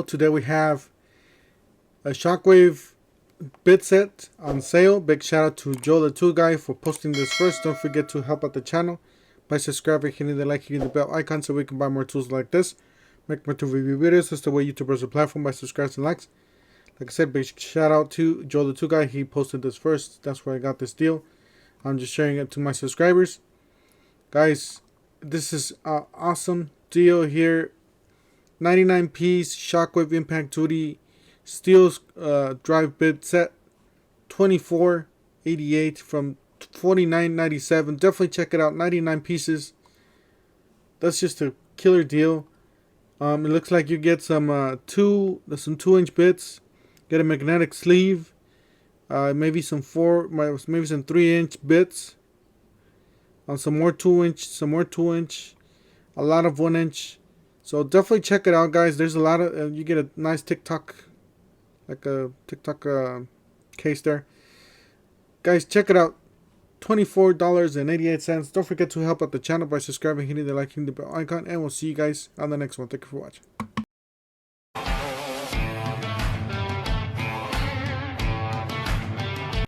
Gorrilapod. Today we have a Shockwave bit set on sale. Big shout out to Joe the Tool Guy for posting this first. Don't forget to help out the channel by subscribing, hitting the like, hitting the bell icon so we can buy more tools like this. Make more tool review videos. That's the way YouTubers are platform, by subscribes and likes. Like I said, big shout out to Joe the Tool Guy. He posted this first. That's where I got this deal. I'm just sharing it to my subscribers. Guys, this is an awesome deal here. 99 piece Shockwave Impact 2D steel drive bit set, $24.88 from $49.97. Definitely check it out. 99 pieces. That's just a killer deal. It looks like you get some 2-inch bits. Get a magnetic sleeve. Maybe some 3-inch bits. Some more 2-inch. A lot of 1-inch. So definitely check it out, guys. There's a lot of you get a nice TikTok, like a TikTok case there. Guys, check it out. $24.88. Don't forget to help out the channel by subscribing, hitting the like, hitting the bell icon, and we'll see you guys on the next one. Thank you for watching.